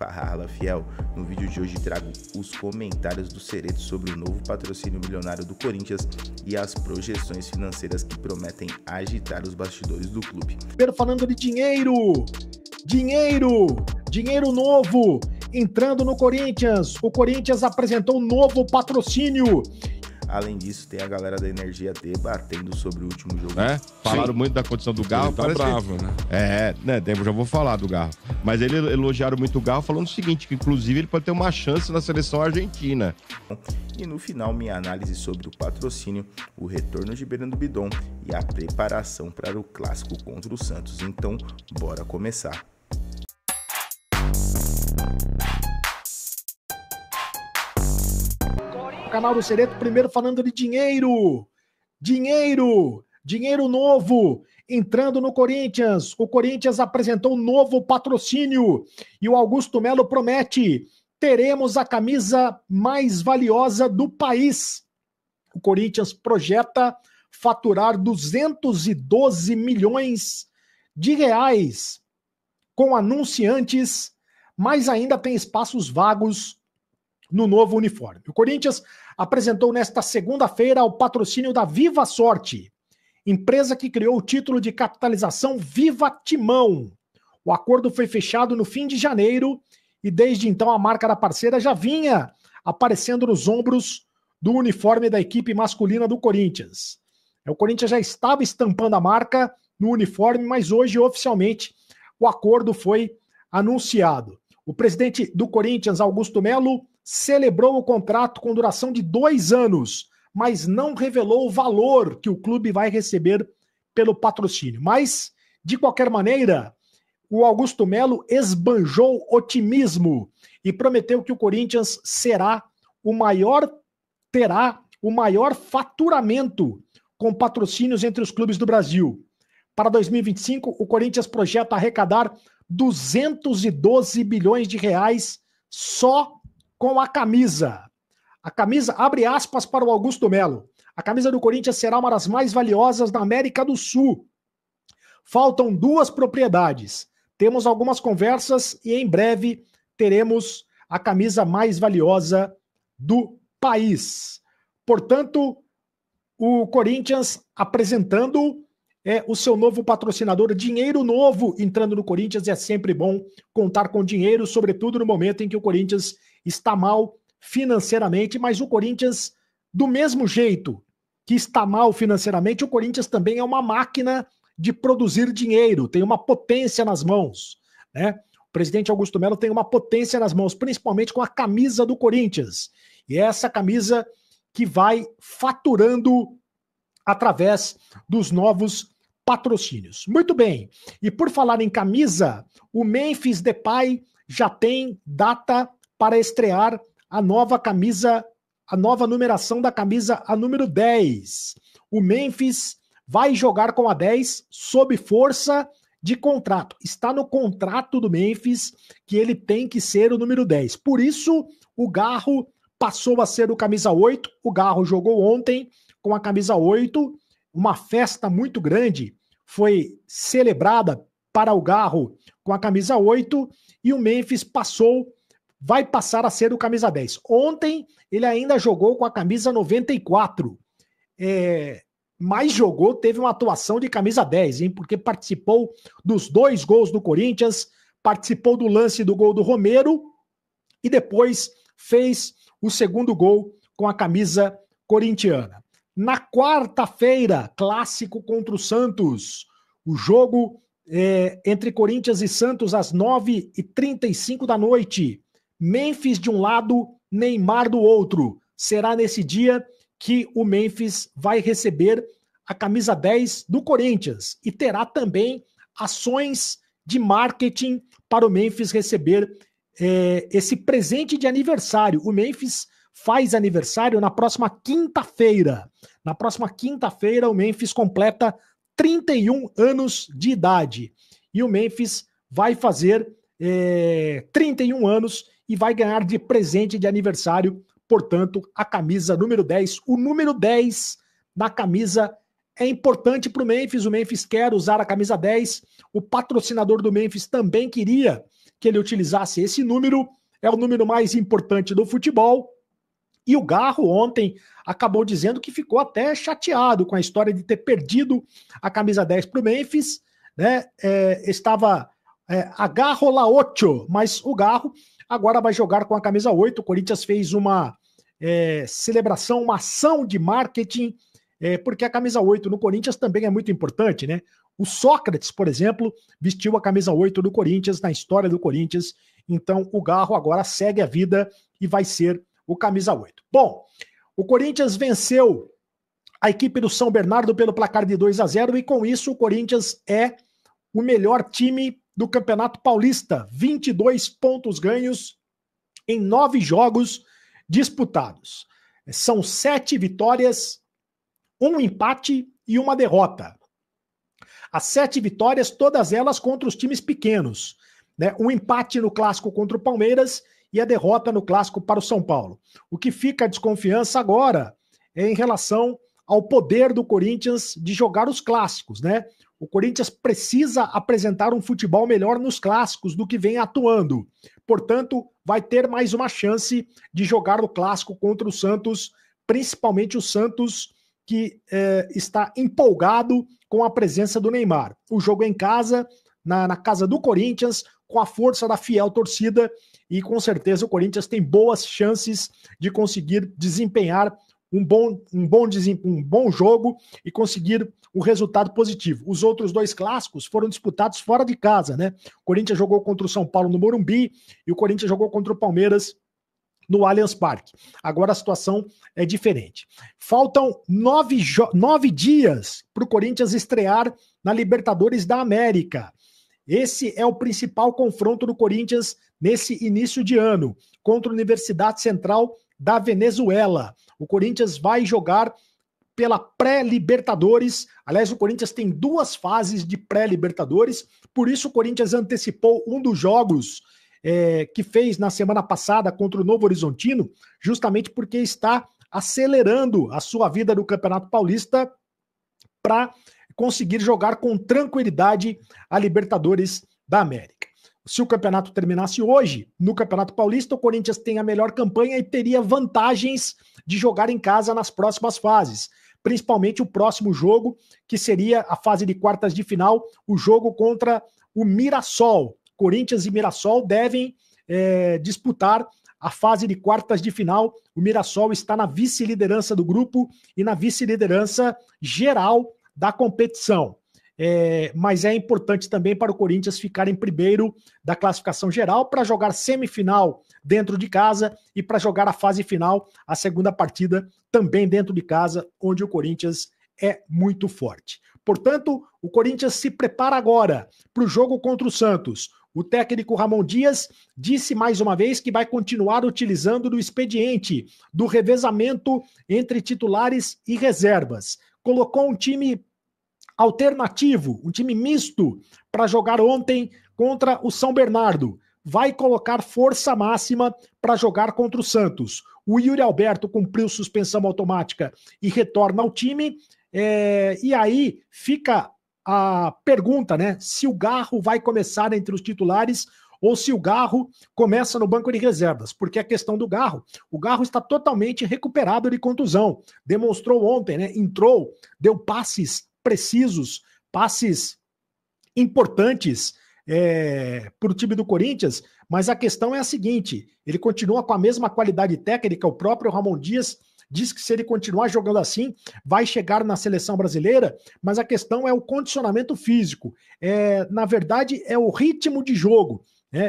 Fala fiel, no vídeo de hoje trago os comentários do Cereto sobre o novo patrocínio milionário do Corinthians e as projeções financeiras que prometem agitar os bastidores do clube. Primeiro falando de dinheiro novo entrando no Corinthians. O Corinthians apresentou um novo patrocínio. Além disso, tem a galera da Energia debatendo sobre o último jogo. Falaram muito da condição do Garro. Ele tá bravo, né? Já vou falar do Garro. Mas ele elogiaram muito o Garro, falando o seguinte, que inclusive ele pode ter uma chance na seleção argentina. E no final, minha análise sobre o patrocínio, o retorno de Breno Bidon e a preparação para o clássico contra o Santos. Então, bora começar. Canal do Cereto, primeiro falando de dinheiro novo entrando no Corinthians. O Corinthians apresentou um novo patrocínio e o Augusto Melo promete: teremos a camisa mais valiosa do país. O Corinthians projeta faturar 212 milhões de reais com anunciantes, mas ainda tem espaços vagos no novo uniforme. O Corinthians apresentou nesta segunda-feira o patrocínio da Viva Sorte, empresa que criou o título de capitalização Viva Timão. O acordo foi fechado no fim de janeiro e desde então a marca da parceira já vinha aparecendo nos ombros do uniforme da equipe masculina do Corinthians. O Corinthians já estava estampando a marca no uniforme, mas hoje oficialmente o acordo foi anunciado. O presidente do Corinthians, Augusto Melo, celebrou o contrato com duração de 2 anos, mas não revelou o valor que o clube vai receber pelo patrocínio. Mas, de qualquer maneira, o Augusto Melo esbanjou otimismo e prometeu que o Corinthians terá o maior faturamento com patrocínios entre os clubes do Brasil. Para 2025, o Corinthians projeta arrecadar 212 bilhões de reais só com a camisa. A camisa, abre aspas para o Augusto Melo, a camisa do Corinthians será uma das mais valiosas da América do Sul. Faltam 2 propriedades. Temos algumas conversas e em breve teremos a camisa mais valiosa do país. Portanto, o Corinthians apresentando o seu novo patrocinador, dinheiro novo entrando no Corinthians. É sempre bom contar com dinheiro, sobretudo no momento em que o Corinthians está mal financeiramente, mas o Corinthians, do mesmo jeito que está mal financeiramente, o Corinthians também é uma máquina de produzir dinheiro, tem uma potência nas mãos, né? O presidente Augusto Melo tem uma potência nas mãos, principalmente com a camisa do Corinthians, e é essa camisa que vai faturando através dos novos patrocínios. Muito bem, e por falar em camisa, o Memphis Depay já tem data para estrear a nova camisa, a nova numeração da camisa, a número 10. O Memphis vai jogar com a 10 sob força de contrato. Está no contrato do Memphis que ele tem que ser o número 10. Por isso, o Garro passou a ser o camisa 8. O Garro jogou ontem com a camisa 8. Uma festa muito grande foi celebrada para o Garro com a camisa 8 e o Memphis vai passar a ser o camisa 10. Ontem ele ainda jogou com a camisa 94, mas teve uma atuação de camisa 10, hein? Porque participou dos 2 gols do Corinthians, participou do lance do gol do Romero e depois fez o segundo gol com a camisa corintiana. Na quarta-feira, clássico contra o Santos, o jogo entre Corinthians e Santos às 9h35 da noite. Memphis de um lado, Neymar do outro. Será nesse dia que o Memphis vai receber a camisa 10 do Corinthians e terá também ações de marketing para o Memphis receber esse presente de aniversário. O Memphis faz aniversário na próxima quinta-feira. Na próxima quinta-feira, o Memphis completa 31 anos de idade. E o Memphis vai fazer 31 anos e vai ganhar de presente de aniversário, portanto, a camisa número 10. O número 10 na camisa é importante para o Memphis quer usar a camisa 10, o patrocinador do Memphis também queria que ele utilizasse esse número, é o número mais importante do futebol. E o Garro ontem acabou dizendo que ficou até chateado com a história de ter perdido a camisa 10 para o Memphis, né? Estava Agarro la 8, mas o Garro agora vai jogar com a camisa 8. O Corinthians fez uma celebração, uma ação de marketing, porque a camisa 8 no Corinthians também é muito importante, né? O Sócrates, por exemplo, vestiu a camisa 8 do Corinthians na história do Corinthians. Então o Garro agora segue a vida e vai ser o camisa 8. Bom, o Corinthians venceu a equipe do São Bernardo pelo placar de 2-0 e com isso o Corinthians é o melhor time do Campeonato Paulista. 22 pontos ganhos em 9 jogos disputados. São 7 vitórias, 1 empate e 1 derrota. As 7 vitórias, todas elas contra os times pequenos, né? Um empate no clássico contra o Palmeiras e a derrota no clássico para o São Paulo. O que fica a desconfiança agora é em relação ao poder do Corinthians de jogar os clássicos, né? O Corinthians precisa apresentar um futebol melhor nos clássicos do que vem atuando. Portanto, vai ter mais uma chance de jogar o clássico contra o Santos, principalmente o Santos que está empolgado com a presença do Neymar. O jogo é em casa, na casa do Corinthians, com a força da fiel torcida, e com certeza o Corinthians tem boas chances de conseguir desempenhar um bom jogo e conseguir um resultado positivo. Os outros 2 clássicos foram disputados fora de casa, né? O Corinthians jogou contra o São Paulo no Morumbi e o Corinthians jogou contra o Palmeiras no Allianz Parque. Agora a situação é diferente. Faltam 9 dias para o Corinthians estrear na Libertadores da América. Esse é o principal confronto do Corinthians nesse início de ano, contra a Universidade Central da Venezuela. O Corinthians vai jogar pela pré-Libertadores. Aliás, o Corinthians tem 2 fases de pré-Libertadores, por isso o Corinthians antecipou um dos jogos que fez na semana passada contra o Novo Horizontino, justamente porque está acelerando a sua vida no Campeonato Paulista para conseguir jogar com tranquilidade a Libertadores da América. Se o campeonato terminasse hoje, no Campeonato Paulista, o Corinthians tem a melhor campanha e teria vantagens de jogar em casa nas próximas fases, principalmente o próximo jogo, que seria a fase de quartas de final, o jogo contra o Mirassol. Corinthians e Mirassol devem disputar a fase de quartas de final. O Mirassol está na vice-liderança do grupo e na vice-liderança geral da competição. Mas é importante também para o Corinthians ficar em primeiro da classificação geral para jogar semifinal dentro de casa e para jogar a fase final, a segunda partida também dentro de casa, onde o Corinthians é muito forte. Portanto, o Corinthians se prepara agora para o jogo contra o Santos. O técnico Ramon Dias disse mais uma vez que vai continuar utilizando do expediente do revezamento entre titulares e reservas. Colocou um time alternativo, um time misto para jogar ontem contra o São Bernardo. Vai colocar força máxima para jogar contra o Santos. O Yuri Alberto cumpriu suspensão automática e retorna ao time. E aí fica a pergunta, né? Se o Garro vai começar entre os titulares ou se o Garro começa no banco de reservas, porque a questão do Garro, o Garro está totalmente recuperado de contusão. Demonstrou ontem, né? Entrou, deu passes precisos, passes importantes para o time do Corinthians, mas a questão é a seguinte, ele continua com a mesma qualidade técnica, o próprio Ramon Dias diz que se ele continuar jogando assim, vai chegar na seleção brasileira, mas a questão é o condicionamento físico, na verdade é o ritmo de jogo.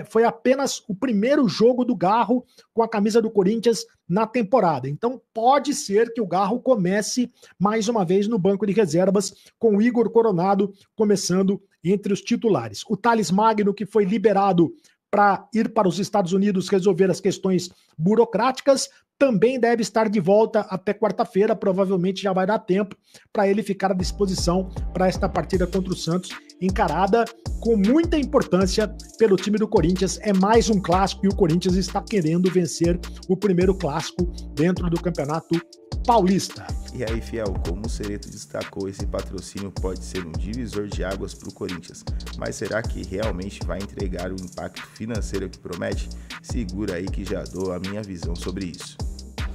Foi apenas o primeiro jogo do Garro com a camisa do Corinthians na temporada. Então pode ser que o Garro comece mais uma vez no banco de reservas, com o Igor Coronado começando entre os titulares. O Thales Magno, que foi liberado para ir para os Estados Unidos resolver as questões burocráticas, também deve estar de volta até quarta-feira, provavelmente já vai dar tempo para ele ficar à disposição para esta partida contra o Santos, encarada com muita importância pelo time do Corinthians. É mais um clássico e o Corinthians está querendo vencer o primeiro clássico dentro do Campeonato Paulista. E aí, Fiel, como o Cereto destacou, esse patrocínio pode ser um divisor de águas para o Corinthians, mas será que realmente vai entregar o impacto financeiro que promete? Segura aí que já dou a minha visão sobre isso.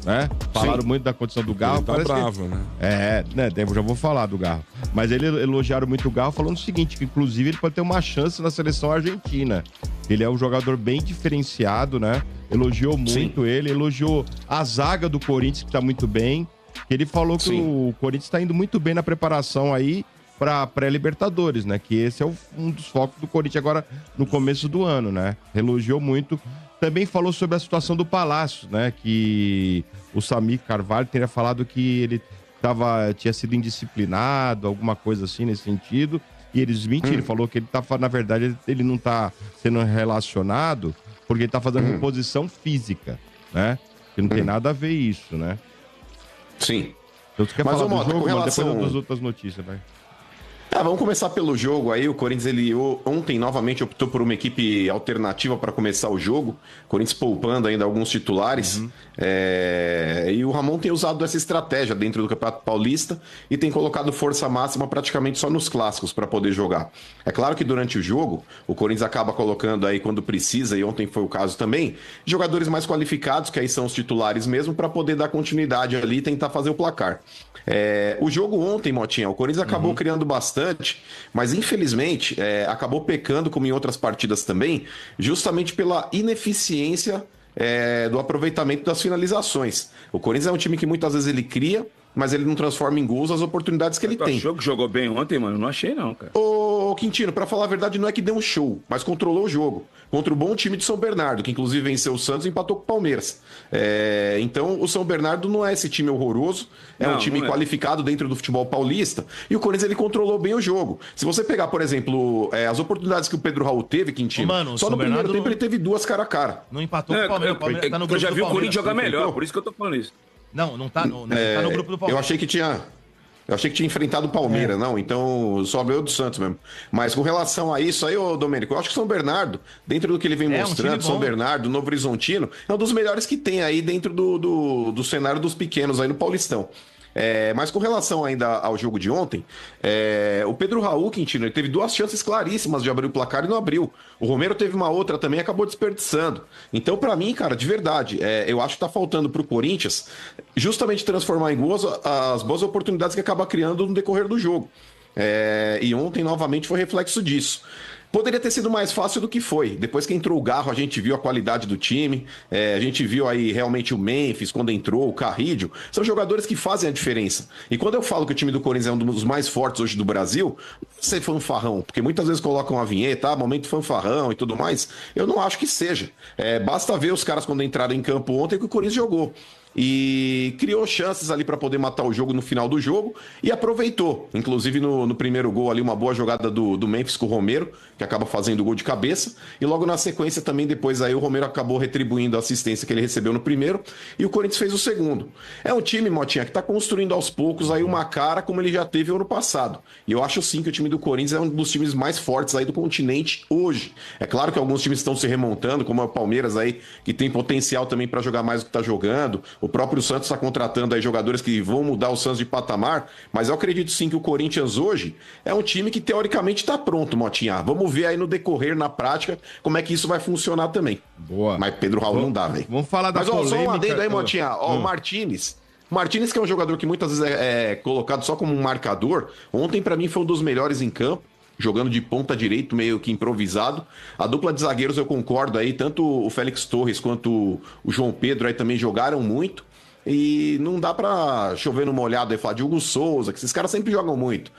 Né? Falaram muito da condição do Garro. Ele tá bravo, que... né? Eu já vou falar do Garro. Mas ele elogiaram muito o Garro, falando o seguinte, que inclusive ele pode ter uma chance na seleção argentina. Ele é um jogador bem diferenciado, né? Elogiou muito ele, elogiou a zaga do Corinthians, que tá muito bem. Ele falou que o Corinthians tá indo muito bem na preparação aí para pré-Libertadores, né? Que esse é um dos focos do Corinthians agora no começo do ano, né? Elogiou muito. Também falou sobre a situação do Palácio, né? Que o Samir Carvalho teria falado que ele tinha sido indisciplinado, alguma coisa assim nesse sentido. E eles mentiram. Ele falou que ele na verdade, ele não tá sendo relacionado porque ele tá fazendo reposição física, né? Que não tem nada a ver isso, né? Sim. Então, você quer falar do jogo, mano? Depois das outras notícias, vai. Vamos começar pelo jogo aí. O Corinthians, ontem novamente optou por uma equipe alternativa para começar o jogo. O Corinthians poupando ainda alguns titulares. E o Ramon tem usado essa estratégia dentro do Campeonato Paulista e tem colocado força máxima praticamente só nos clássicos para poder jogar. É claro que durante o jogo, o Corinthians acaba colocando aí quando precisa, e ontem foi o caso também, jogadores mais qualificados, que aí são os titulares mesmo, para poder dar continuidade ali e tentar fazer o placar. O jogo ontem, Motinha, o Corinthians acabou criando bastante, mas infelizmente acabou pecando, como em outras partidas também, justamente pela ineficiência do aproveitamento das finalizações. O Corinthians é um time que muitas vezes ele cria, mas ele não transforma em gols as oportunidades que ele tem. Achou que jogou bem ontem, mano? Não achei não, cara. Ô, Quintino, pra falar a verdade, não é que deu um show, mas controlou o jogo. Contra o bom time de São Bernardo, que inclusive venceu o Santos e empatou com o Palmeiras. Então, o São Bernardo não é esse time horroroso, um time qualificado dentro do futebol paulista, e o Corinthians ele controlou bem o jogo. Se você pegar, por exemplo, as oportunidades que o Pedro Raul teve, Quintino, só no primeiro tempo ele teve duas cara a cara. Não empatou com o Palmeiras. Tá no grupo eu já vi o Corinthians jogar melhor, por isso que eu tô falando isso. Não tá no grupo do Palmeiras. Eu achei que tinha enfrentado o Palmeiras, não. Então, só veio do Santos mesmo. Mas com relação a isso aí, ô Domênico, eu acho que São Bernardo, dentro do que ele vem mostrando, São Bernardo, Novo Horizontino, é um dos melhores que tem aí dentro do cenário dos pequenos aí no Paulistão. Mas com relação ainda ao jogo de ontem, o Pedro Raul, Quintino, ele teve duas chances claríssimas de abrir o placar e não abriu. O Romero teve uma outra também e acabou desperdiçando. Então, pra mim, cara, de verdade, eu acho que tá faltando pro Corinthians justamente transformar em gols as boas oportunidades que acaba criando no decorrer do jogo. E ontem, novamente, foi reflexo disso. Poderia ter sido mais fácil do que foi. Depois que entrou o Garro, a gente viu a qualidade do time, a gente viu aí realmente o Memphis, quando entrou, o Carrídio. São jogadores que fazem a diferença. E quando eu falo que o time do Corinthians é um dos mais fortes hoje do Brasil, não sei fanfarrão, porque muitas vezes colocam a vinheta, momento fanfarrão e tudo mais. Eu não acho que seja. Basta ver os caras quando entraram em campo ontem que o Corinthians jogou. E criou chances ali para poder matar o jogo no final do jogo e aproveitou. Inclusive no primeiro gol ali, uma boa jogada do Memphis com o Romero, que acaba fazendo o gol de cabeça. E logo na sequência também, depois aí, o Romero acabou retribuindo a assistência que ele recebeu no primeiro e o Corinthians fez o segundo. É um time, Motinha, que está construindo aos poucos aí uma cara como ele já teve ano passado. E eu acho sim que o time do Corinthians é um dos times mais fortes aí do continente hoje. É claro que alguns times estão se remontando, como é o Palmeiras aí, que tem potencial também para jogar mais do que está jogando. O próprio Santos está contratando aí jogadores que vão mudar o Santos de patamar, mas eu acredito sim que o Corinthians hoje é um time que teoricamente está pronto, Motinha. Vamos ver aí no decorrer, na prática, como é que isso vai funcionar também. Boa. Mas Pedro Raul não dá, velho. Vamos falar da polêmica. Mas só um adendo aí, Motinha. O Martínez, que é um jogador que muitas vezes é colocado só como um marcador, ontem para mim foi um dos melhores em campo, jogando de ponta direito, meio que improvisado. A dupla de zagueiros eu concordo aí, tanto o Félix Torres quanto o João Pedro aí também jogaram muito. E não dá pra chover no molhado e falar de Hugo Souza, que esses caras sempre jogam muito.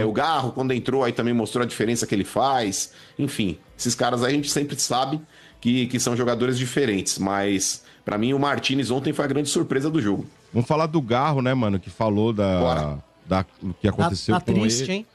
O Garro, quando entrou, aí também mostrou a diferença que ele faz. Enfim, esses caras aí a gente sempre sabe que são jogadores diferentes. Mas, pra mim, o Martínez ontem foi a grande surpresa do jogo. Vamos falar do Garro, né, mano, que falou do que aconteceu com triste, ele. Hein?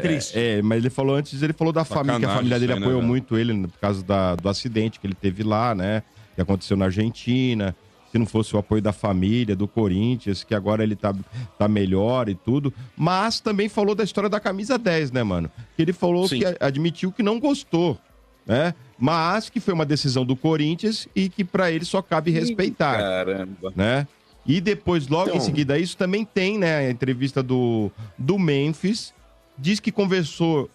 Triste. Mas ele falou antes, ele falou da família, que a família dele apoiou muito ele por causa do acidente que ele teve lá, né? Que aconteceu na Argentina. Se não fosse o apoio da família, do Corinthians, que agora ele tá melhor e tudo. Mas também falou da história da camisa 10, né, mano? Que ele falou que admitiu que não gostou, né? Mas que foi uma decisão do Corinthians e que pra ele só cabe respeitar. Caramba. Né? E depois, logo em seguida, isso também tem, né? A entrevista do Memphis. Diz que conversou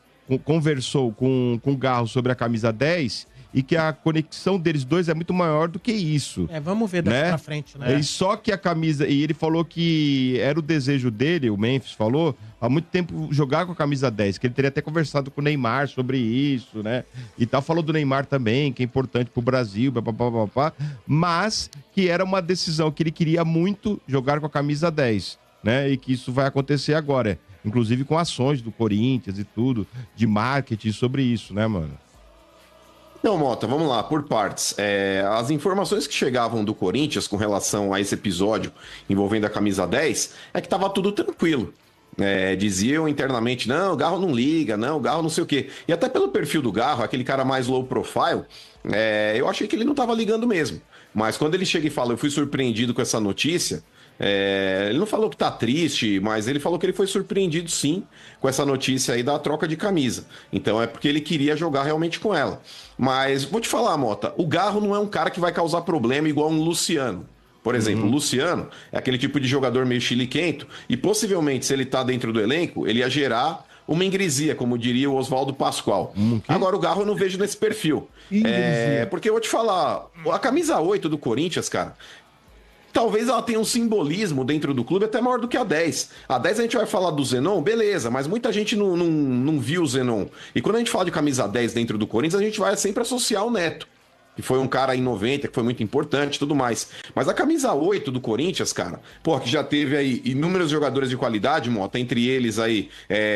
com o Garro sobre a camisa 10 e que a conexão deles dois é muito maior do que isso. Vamos ver daqui pra frente, né? E só que a camisa... E ele falou que era o desejo dele, o Memphis falou, há muito tempo jogar com a camisa 10, que ele teria até conversado com o Neymar sobre isso, né? E tal, falou do Neymar também, que é importante pro Brasil, mas que era uma decisão que ele queria muito jogar com a camisa 10, né? E que isso vai acontecer agora, inclusive com ações do Corinthians e tudo, de marketing sobre isso, né, mano? Não, Mota, vamos lá, por partes. As informações que chegavam do Corinthians com relação a esse episódio envolvendo a camisa 10 é que tava tudo tranquilo. Diziam internamente, não, o Garro não liga, não, o Garro não sei o quê. E até pelo perfil do Garro, aquele cara mais low profile, eu achei que ele não tava ligando mesmo. Mas quando ele chega e fala, eu fui surpreendido com essa notícia... ele não falou que tá triste, mas ele falou que ele foi surpreendido sim com essa notícia aí da troca de camisa. Então é porque ele queria jogar realmente com ela. Mas vou te falar, Mota, o Garro não é um cara que vai causar problema igual um Luciano. Por exemplo, o Luciano é aquele tipo de jogador meio chiliquento e possivelmente se ele tá dentro do elenco, ele ia gerar uma ingresia, como diria o Oswaldo Pascoal. Agora o Garro eu não vejo nesse perfil. Porque eu vou te falar, a camisa 8 do Corinthians, cara, talvez ela tenha um simbolismo dentro do clube até maior do que a 10. A 10 a gente vai falar do Zenon, beleza, mas muita gente não viu o Zenon. E quando a gente fala de camisa 10 dentro do Corinthians, a gente vai sempre associar o Neto, que foi um cara em 90, que foi muito importante e tudo mais. Mas a camisa 8 do Corinthians, cara, que já teve aí inúmeros jogadores de qualidade, Mota, entre eles aí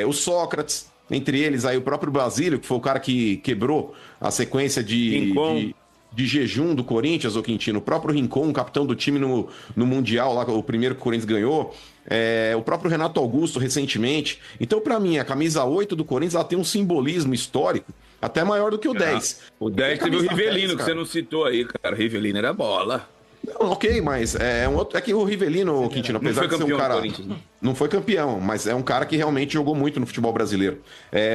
o Sócrates, entre eles aí o próprio Basílio, que foi o cara que quebrou a sequência de jejum do Corinthians, o Quintino, o próprio Rincon, capitão do time no Mundial, lá, o primeiro que o Corinthians ganhou, o próprio Renato Augusto recentemente. Então, pra mim, a camisa 8 do Corinthians ela tem um simbolismo histórico até maior do que o 10. O 10 teve o Rivelino, que você não citou aí, cara. O Rivelino era bola. Não, ok, mas é que o Rivelino, Quintino, apesar de ser um cara... Não foi campeão, mas é um cara que realmente jogou muito no futebol brasileiro.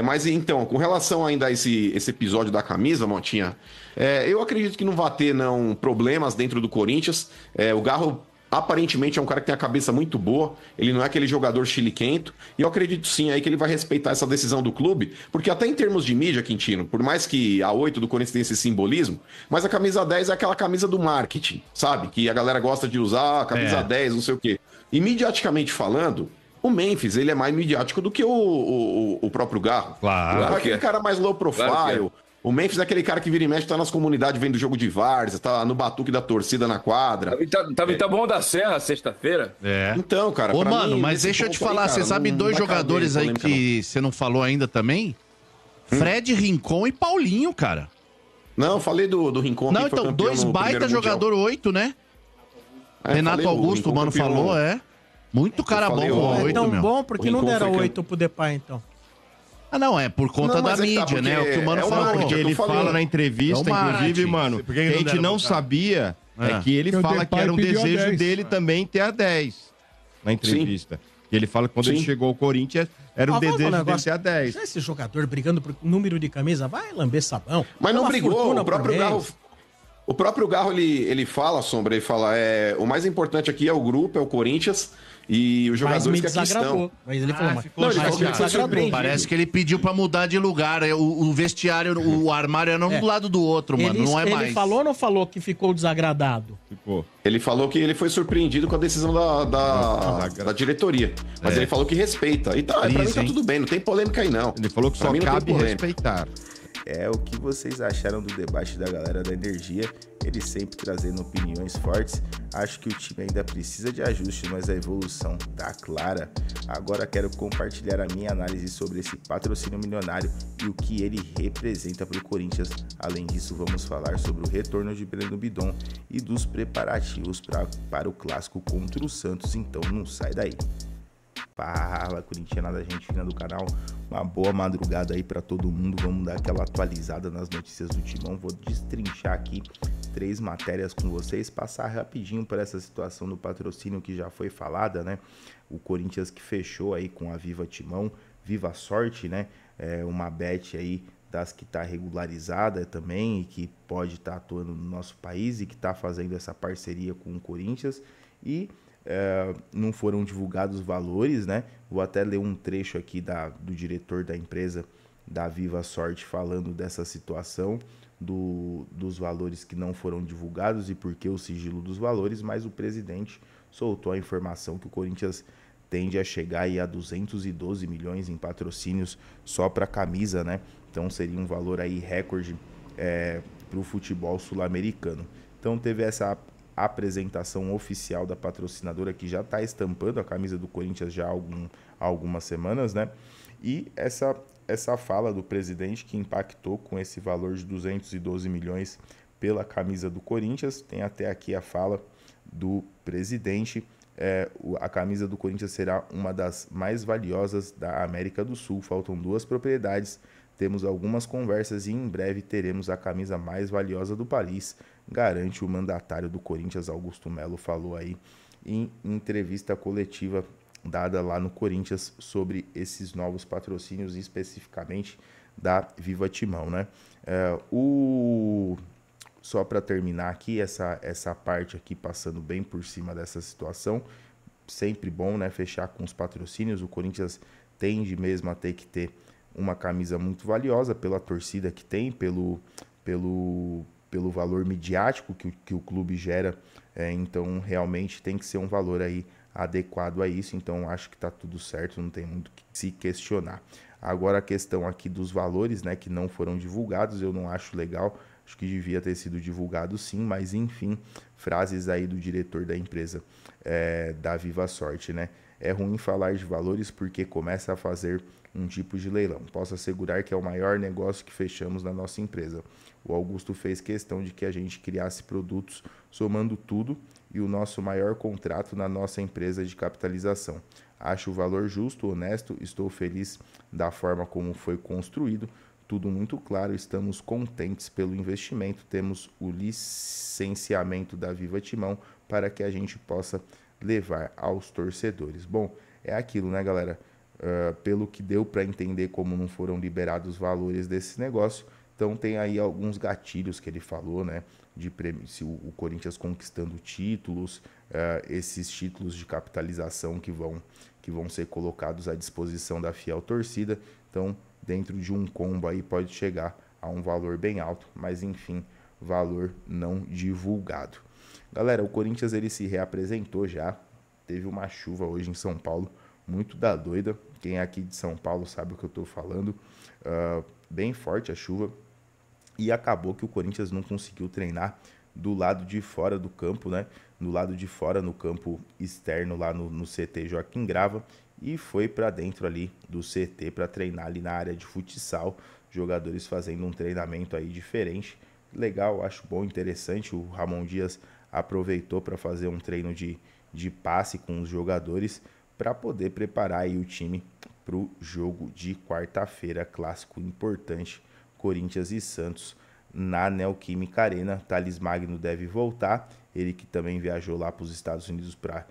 Mas então, com relação ainda a esse episódio da camisa, Motinha, eu acredito que não vai ter problemas dentro do Corinthians. O Garro aparentemente é um cara que tem a cabeça muito boa, ele não é aquele jogador chiliquento, e eu acredito sim aí que ele vai respeitar essa decisão do clube, porque até em termos de mídia, Quintino, por mais que a 8 do Corinthians tenha esse simbolismo, mas a camisa 10 é aquela camisa do marketing, sabe? Que a galera gosta de usar, a camisa 10, não sei o quê. E mediaticamente falando, o Memphis, ele é mais midiático do que o próprio Garro. Claro. Aquele cara mais low profile. Claro. O Memphis é aquele cara que vira e mexe, tá nas comunidades vendo jogo de várzea, tá no batuque da torcida na quadra. Tá bom da Serra sexta-feira? Então, cara... Ô, mano, mas deixa eu te falar, você sabe dois jogadores aí que você não falou ainda também? Fred Rincon e Paulinho, cara. Não, eu falei do Rincon. Não, então, dois baita jogador 8, né? Renato Augusto, o mano falou, Muito cara bom o 8, é tão bom porque não deram 8 pro Depay, então. Não, é por conta da mídia, né? O que o mano falou. Porque ele fala na entrevista, inclusive, mano, que a gente não sabia que ele fala que era um desejo dele também ter a 10 na entrevista. E ele fala que quando ele chegou ao Corinthians, era um desejo dele ter a 10. Esse jogador brigando por número de camisa, vai lamber sabão. Mas não brigou, o próprio Garro, ele fala, Sombra, ele fala, o mais importante aqui é o grupo, é o Corinthians e os jogadores que aqui estão. Mas ele falou, parece que ele pediu pra mudar de lugar, o vestiário, o armário era um do lado do outro, mano, não é mais. Ele falou ou não falou que ficou desagradado? Ficou. Ele falou que ele foi surpreendido com a decisão da diretoria, mas ele falou que respeita. E pra mim tá tudo bem, não tem polêmica aí não. Ele falou que só cabe respeitar. O que vocês acharam do debate da galera da Energia? Eles sempre trazendo opiniões fortes. Acho que o time ainda precisa de ajuste, mas a evolução tá clara. Agora quero compartilhar a minha análise sobre esse patrocínio milionário e o que ele representa para o Corinthians. Além disso, vamos falar sobre o retorno de Breno Bidon e dos preparativos para o clássico contra o Santos. Então não sai daí. Fala, corintianada, gente fina do canal, uma boa madrugada aí pra todo mundo. Vamos dar aquela atualizada nas notícias do Timão. Vou destrinchar aqui 3 matérias com vocês, passar rapidinho por essa situação do patrocínio que já foi falada, né? O Corinthians que fechou aí com a Viva Timão, Viva Sorte, né? Uma bet aí das que tá regularizada também e que pode estar atuando no nosso país e que tá fazendo essa parceria com o Corinthians. E não foram divulgados valores, né? Vou até ler um trecho aqui do diretor da empresa, da Viva Sorte, falando dessa situação, dos valores que não foram divulgados e por que o sigilo dos valores, mas o presidente soltou a informação que o Corinthians tende a chegar aí a 212 milhões em patrocínios só para camisa, né? Então seria um valor aí recorde para o futebol sul-americano. Então teve essa apresentação oficial da patrocinadora que já está estampando a camisa do Corinthians já há algumas semanas, né? E essa fala do presidente que impactou com esse valor de 212 milhões pela camisa do Corinthians. Tem até aqui a fala do presidente. A camisa do Corinthians será uma das mais valiosas da América do Sul. Faltam 2 propriedades. Temos algumas conversas e em breve teremos a camisa mais valiosa do país, garante o mandatário do Corinthians, Augusto Melo, falou aí em entrevista coletiva dada lá no Corinthians sobre esses novos patrocínios, especificamente da Viva Timão, né? Só para terminar aqui, essa parte aqui, passando bem por cima dessa situação, sempre bom, né, fechar com os patrocínios. O Corinthians tende mesmo a ter que ter uma camisa muito valiosa pela torcida que tem, pelo valor midiático que o clube gera, então realmente tem que ser um valor aí adequado a isso. Então acho que está tudo certo, não tem muito o que se questionar. Agora a questão aqui dos valores, né, que não foram divulgados, eu não acho legal, acho que devia ter sido divulgado sim, mas enfim, frases aí do diretor da empresa da Viva Sorte, né? É ruim falar de valores porque começa a fazer um tipo de leilão. Posso assegurar que é o maior negócio que fechamos na nossa empresa. O Augusto fez questão de que a gente criasse produtos somando tudo e o nosso maior contrato na nossa empresa de capitalização. Acho o valor justo, honesto, estou feliz da forma como foi construído, tudo muito claro, estamos contentes pelo investimento, temos o licenciamento da Viva Timão para que a gente possa levar aos torcedores. Bom, é aquilo, né, galera? Pelo que deu para entender como não foram liberados os valores desse negócio, então tem aí alguns gatilhos que ele falou, né, de se o Corinthians conquistando títulos, esses títulos de capitalização que vão ser colocados à disposição da fiel torcida. Então, dentro de um combo aí pode chegar a um valor bem alto, mas enfim, valor não divulgado. Galera, o Corinthians ele se reapresentou já, teve uma chuva hoje em São Paulo, muito da doida. Quem é aqui de São Paulo sabe o que eu estou falando. Bem forte a chuva. E acabou que o Corinthians não conseguiu treinar do lado de fora do campo, né? Do lado de fora, no campo externo, lá no CT Joaquim Grava. E foi para dentro ali do CT para treinar ali na área de futsal. Jogadores fazendo um treinamento aí diferente. Legal, acho bom, interessante. O Ramon Dias aproveitou para fazer um treino de passe com os jogadores, para poder preparar aí o time para o jogo de quarta-feira, clássico importante, Corinthians e Santos, na Neoquímica Arena. Thales Magno deve voltar, ele que também viajou lá para os Estados Unidos para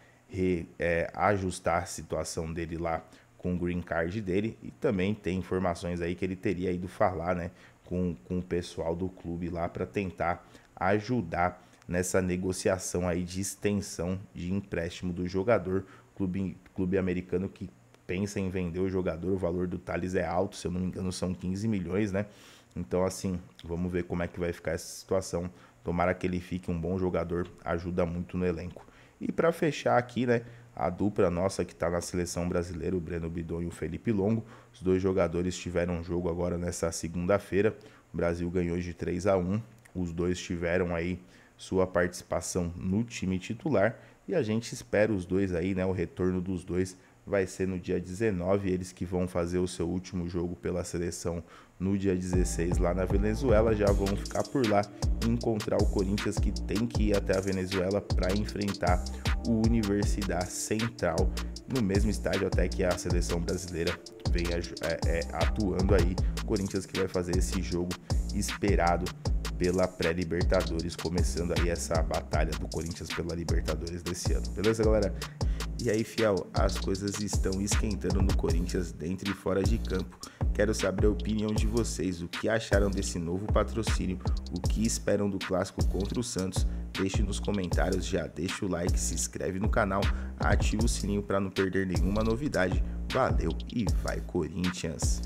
ajustar a situação dele lá com o green card dele, e também tem informações aí que ele teria ido falar, né, com o pessoal do clube lá para tentar ajudar nessa negociação aí de extensão de empréstimo do jogador. Clube americano que pensa em vender o jogador, o valor do Thales é alto, se eu não me engano são 15 milhões, né? Então assim, vamos ver como é que vai ficar essa situação. Tomara que ele fique um bom jogador, ajuda muito no elenco. E para fechar aqui, né, a dupla nossa que está na seleção brasileira, o Breno Bidon e o Felipe Longo, os dois jogadores tiveram um jogo agora nessa segunda-feira, o Brasil ganhou de 3-1, os dois tiveram aí sua participação no time titular, e a gente espera os dois aí, né? O retorno dos dois vai ser no dia 19, eles que vão fazer o seu último jogo pela seleção no dia 16 lá na Venezuela, já vão ficar por lá e encontrar o Corinthians, que tem que ir até a Venezuela para enfrentar o Universidade Central, no mesmo estádio até que a seleção brasileira venha atuando aí. O Corinthians que vai fazer esse jogo esperado pela pré-Libertadores, começando aí essa batalha do Corinthians pela Libertadores desse ano. Beleza, galera? E aí, fiel, as coisas estão esquentando no Corinthians dentro e fora de campo. Quero saber a opinião de vocês, o que acharam desse novo patrocínio, o que esperam do clássico contra o Santos. Deixe nos comentários, já deixa o like, se inscreve no canal, ativa o sininho para não perder nenhuma novidade. Valeu e vai Corinthians!